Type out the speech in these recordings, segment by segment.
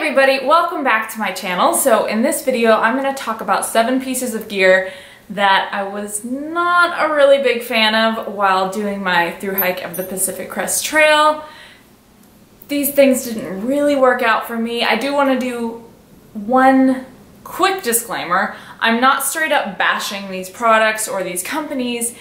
everybody, welcome back to my channel. So in this video I'm going to talk about 7 pieces of gear that I was not a really big fan of while doing my through hike of the Pacific Crest Trail. These things didn't really work out for me. I do want to do one quick disclaimer. I'm not straight up bashing these products or these companies.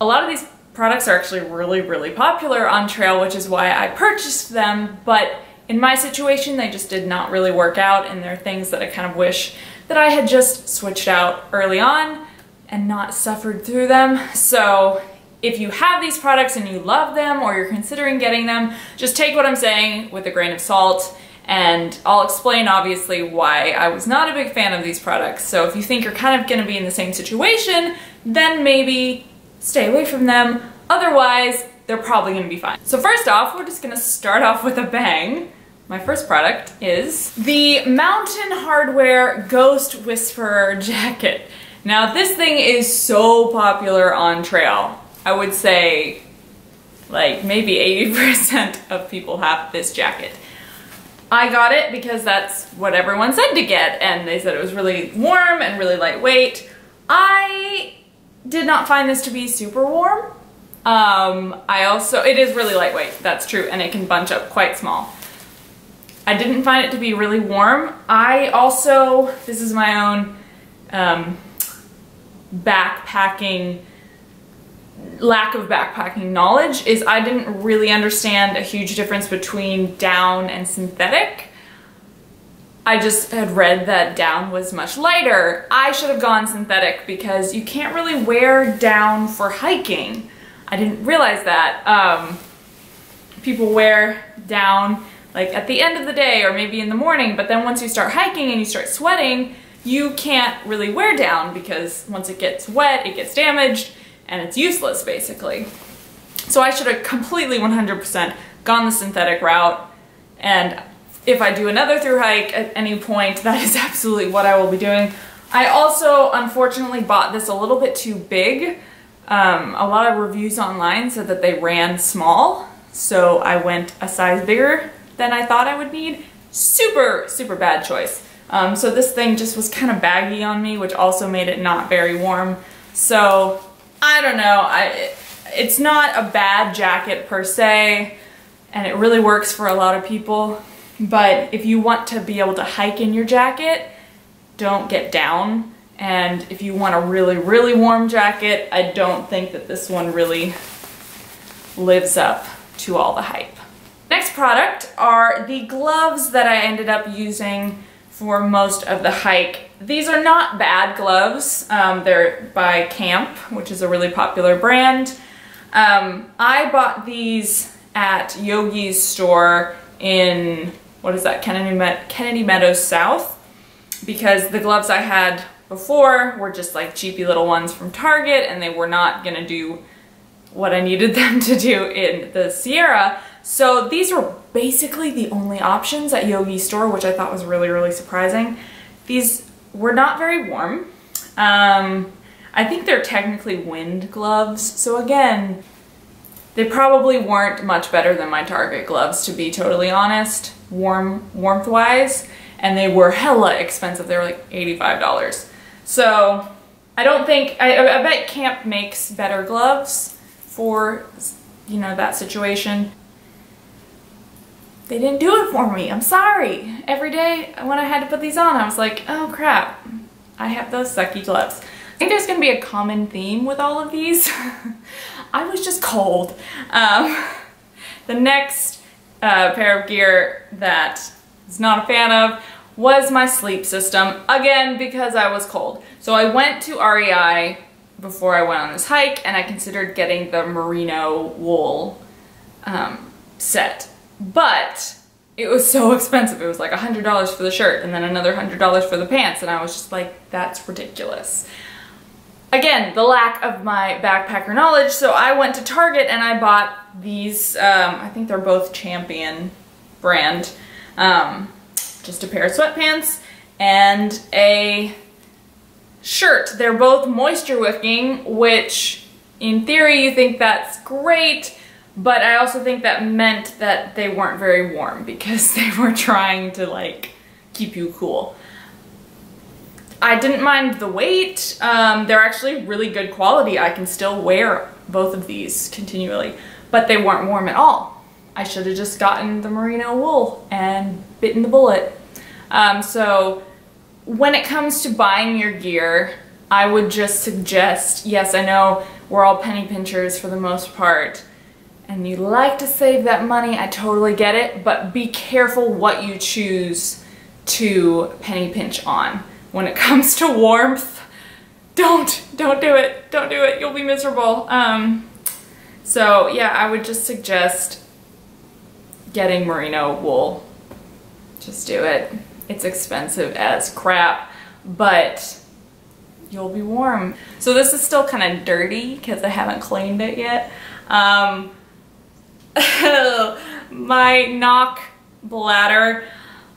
A lot of these products are actually really popular on trail, which is why I purchased them, but in my situation, they just did not really work out, and there are things that I kind of wish that I had just switched out early on and not suffered through them. So if you have these products and you love them or you're considering getting them, just take what I'm saying with a grain of salt, and I'll explain obviously why I was not a big fan of these products. So if you think you're kind of going to be in the same situation, then maybe stay away from them. Otherwise, they're probably going to be fine. So first off, we're just going to start off with a bang. My first product is the Mountain Hardwear Ghost Whisperer jacket. Now this thing is so popular on trail. I would say like maybe 80% of people have this jacket. I got it because that's what everyone said to get, and they said it was really warm and really lightweight. I did not find this to be super warm. It is really lightweight, that's true, and it can bunch up quite small. I didn't find it to be really warm. This is my own lack of backpacking knowledge, is I didn't really understand a huge difference between down and synthetic. I just had read that down was much lighter. I should have gone synthetic because you can't really wear down for hiking. I didn't realize that. People wear down like at the end of the day or maybe in the morning, but then once you start hiking and you start sweating, you can't really wear down because once it gets wet, it gets damaged and it's useless basically. So I should have completely 100% gone the synthetic route, and if I do another through hike at any point, that is absolutely what I will be doing. I also unfortunately bought this a little bit too big. A lot of reviews online said that they ran small, so I went a size bigger than I thought I would need. Super bad choice. So this thing just was kind of baggy on me, which also made it not very warm. So I don't know, it's not a bad jacket per se, and it really works for a lot of people, but if you want to be able to hike in your jacket, don't get down. And if you want a really warm jacket, I don't think that this one really lives up to all the hype. Next product are the gloves that I ended up using for most of the hike. These are not bad gloves. They're by Camp, which is a really popular brand. I bought these at Yogi's store in, what is that, Kennedy Meadows South, because the gloves I had before were just like cheapy little ones from Target, and they were not gonna do what I needed them to do in the Sierra. So these were basically the only options at Yogi's store, which I thought was really surprising. These were not very warm. I think they're technically wind gloves, so again, they probably weren't much better than my Target gloves, to be totally honest, warmth-wise, and they were hella expensive. They were like $85. So I don't think, I bet Camp makes better gloves for, you know, that situation. They didn't do it for me, I'm sorry. Every day when I had to put these on, I was like, oh crap, I have those sucky gloves. I think there's gonna be a common theme with all of these. I was just cold. The next pair of gear that I was not a fan of was my sleep system, again because I was cold. So I went to REI before I went on this hike, and I considered getting the merino wool set, but it was so expensive. It was like $100 for the shirt and then another $100 for the pants, and I was just like, that's ridiculous. Again, the lack of my backpacker knowledge, so I went to Target and I bought these, I think they're both Champion brand, just a pair of sweatpants and a shirt. They're both moisture wicking, which in theory you think that's great, But I also think that meant that they weren't very warm because they were trying to like keep you cool. I didn't mind the weight. They're actually really good quality. I can still wear both of these continually, but they weren't warm at all. I should have just gotten the merino wool and bitten the bullet. So when it comes to buying your gear, I would just suggest, yes, I know we're all penny pinchers for the most part, and you like to save that money, I totally get it, but be careful what you choose to penny pinch on. When it comes to warmth, don't do it. Don't do it. You'll be miserable. So yeah, I would just suggest getting merino wool. Just do it. It's expensive as crap, but you'll be warm. So this is still kind of dirty because I haven't cleaned it yet. My KnockBladder.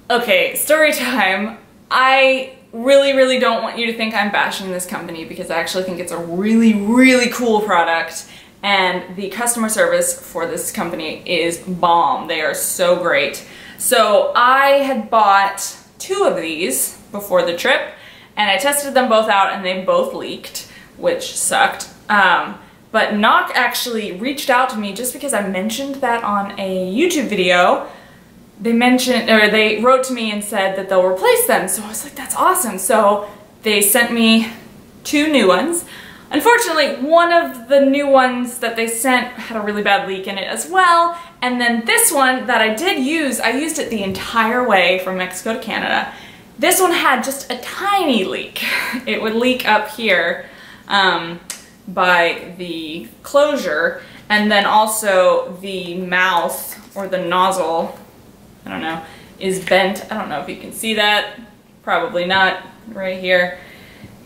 Okay, story time. I really don't want you to think I'm bashing this company because I actually think it's a really cool product, and the customer service for this company is bomb. They are so great. So I had bought 2 of these before the trip, and I tested them both out and they both leaked, which sucked. But Knock actually reached out to me just because I mentioned that on a YouTube video. They wrote to me and said that they'll replace them. So I was like, that's awesome. So they sent me 2 new ones. Unfortunately, one of the new ones that they sent had a really bad leak in it as well. And then this one that I did use, I used it the entire way from Mexico to Canada. This one had just a tiny leak. It would leak up here by the closure, and then also the mouth or the nozzle, I don't know, is bent. I don't know if you can see that. Probably not. Right here.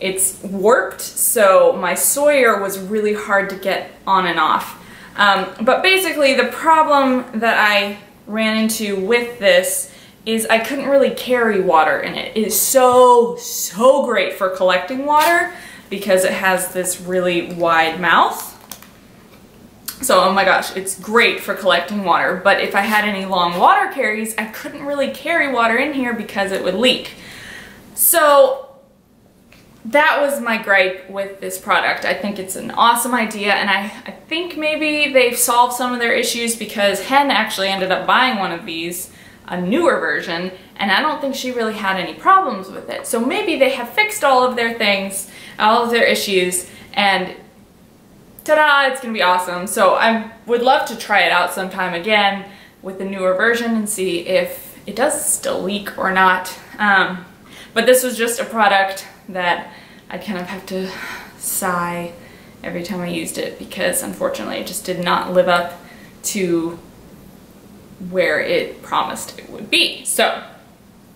It's warped, so my Sawyer was really hard to get on and off. But basically the problem that I ran into with this is I couldn't really carry water in it. It is so great for collecting water because it has this really wide mouth. So, oh my gosh, it's great for collecting water, but if I had any long water carries, I couldn't really carry water in here because it would leak. So that was my gripe with this product. I think it's an awesome idea, and I think maybe they've solved some of their issues because Hen actually ended up buying one of these, a newer version, and I don't think she really had any problems with it. So maybe they have fixed all of their things, all of their issues, and ta-da, it's gonna be awesome. So I would love to try it out sometime again with the newer version and see if it does still leak or not. But this was just a product that I'd kind of have to sigh every time I used it because unfortunately it just did not live up to where it promised it would be. So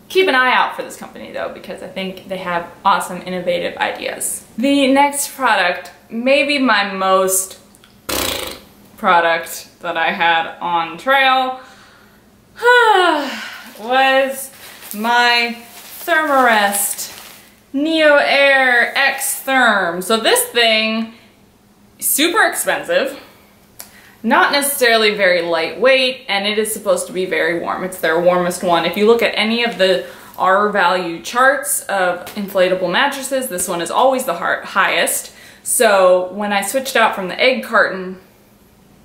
keep an eye out for this company though, because I think they have awesome innovative ideas. The next product, maybe my most product that I had on trail, was my ThermaRest Neo Air X Therm. So this thing, super expensive, not necessarily very lightweight, and it is supposed to be very warm. It's their warmest one. If you look at any of the R value charts of inflatable mattresses, this one is always the highest. So when I switched out from the egg carton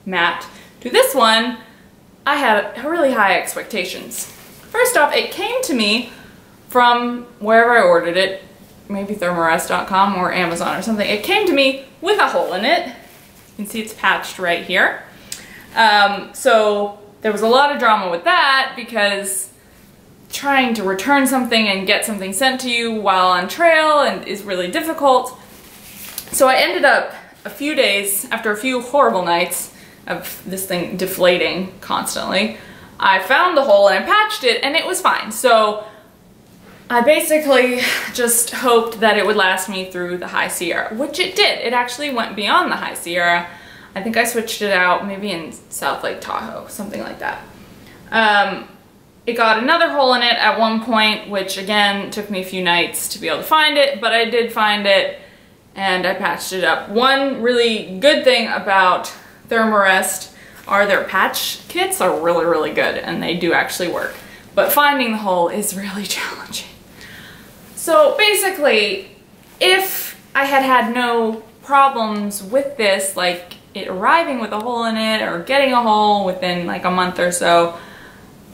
mat to this one, I had really high expectations. First off, it came to me from wherever I ordered it, maybe ThermaRest.com or Amazon or something. It came to me with a hole in it. You can see it's patched right here. So there was a lot of drama with that because trying to return something and get something sent to you while on trail is really difficult. So I ended up a few days, after a few horrible nights of this thing deflating constantly, I found the hole and I patched it and it was fine. So I basically just hoped that it would last me through the High Sierra, which it did. It actually went beyond the High Sierra. I think I switched it out maybe in South Lake Tahoe, something like that. It got another hole in it at one point, which again took me a few nights to be able to find it, but I did find it and I patched it up. One really good thing about ThermaRest are their patch kits are really good and they do actually work. but finding the hole is really challenging. So basically, if I had had no problems with this, like it arriving with a hole in it or getting a hole within like a month or so,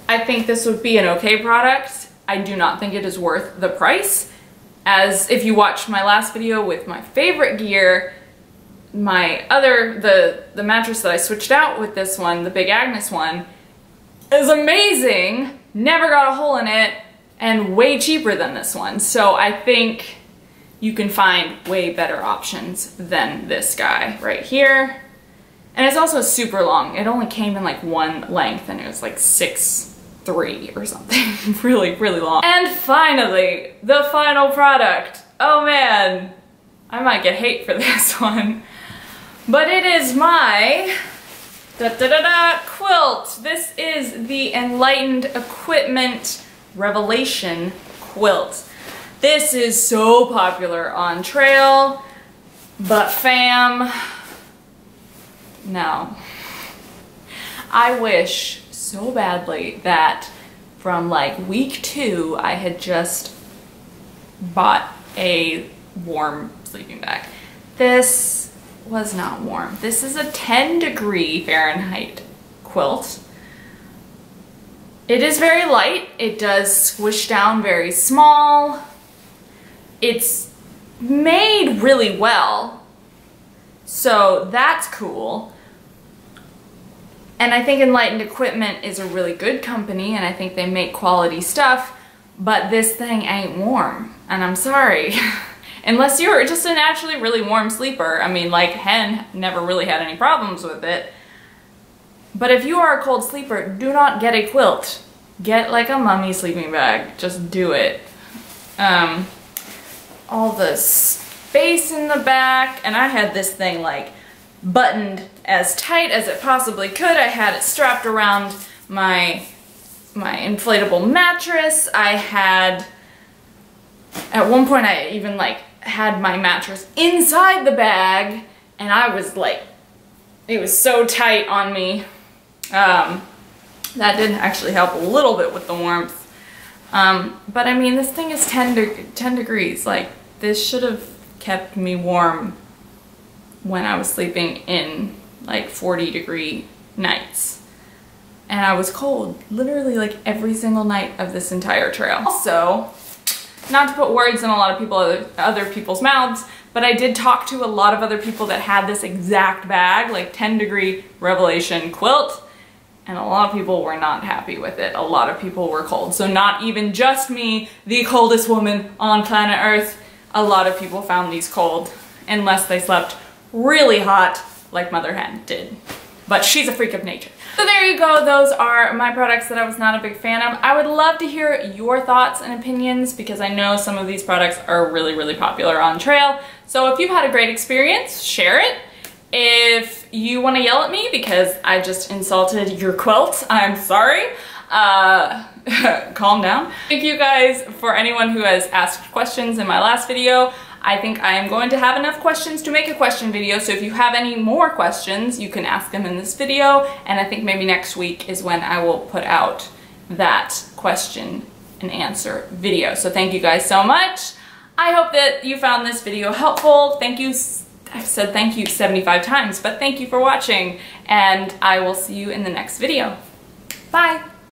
I think this would be an okay product. I do not think it is worth the price. As if you watched my last video with my favorite gear, the mattress that I switched out with this one, the Big Agnes one, is amazing, never got a hole in it, and way cheaper than this one. So I think you can find way better options than this guy right here. And it's also super long. It only came in like one length and it was like 6'3" or something. Really, really long. And finally, the final product. Oh man, I might get hate for this one. But it is my quilt. This is the Enlightened Equipment Revelation quilt. This is so popular on trail, but fam, no. I wish so badly that from like week 2 I had just bought a warm sleeping bag. This was not warm. This is a 10° Fahrenheit quilt. It is very light. It does squish down very small. It's made really well, so that's cool. And I think Enlightened Equipment is a really good company, and I think they make quality stuff, but this thing ain't warm, and I'm sorry. Unless you're just a naturally really warm sleeper. I mean, like Hen never really had any problems with it. But if you are a cold sleeper, do not get a quilt. Get like a mummy sleeping bag. Just do it. All the space in the back, and I had this thing like buttoned as tight as it possibly could. I had it strapped around my inflatable mattress. I had, at one point I even like had my mattress inside the bag, and I was like, it was so tight on me. That did actually help a little bit with the warmth. But I mean, this thing is 10 degrees. Like, this should have kept me warm when I was sleeping in like 40-degree nights. And I was cold literally like every single night of this entire trail. Also, not to put words in a lot of other people's mouths, but I did talk to a lot of other people that had this exact bag, like 10° Revelation quilt, and a lot of people were not happy with it. A lot of people were cold. So not even just me, the coldest woman on planet Earth, a lot of people found these cold, unless they slept really hot like Mother Hen did. But she's a freak of nature. So there you go, those are my products that I was not a big fan of. I would love to hear your thoughts and opinions because I know some of these products are really, really popular on trail. So if you've had a great experience, share it. If you want to yell at me because I just insulted your quilt, I'm sorry. Calm down. Thank you guys for anyone who has asked questions in my last video. I think I am going to have enough questions to make a question video, so if you have any more questions, you can ask them in this video, and I think maybe next week is when I will put out that question and answer video. So thank you guys so much. I hope that you found this video helpful. Thank you. I've said thank you 75 times, but thank you for watching, and I will see you in the next video. Bye!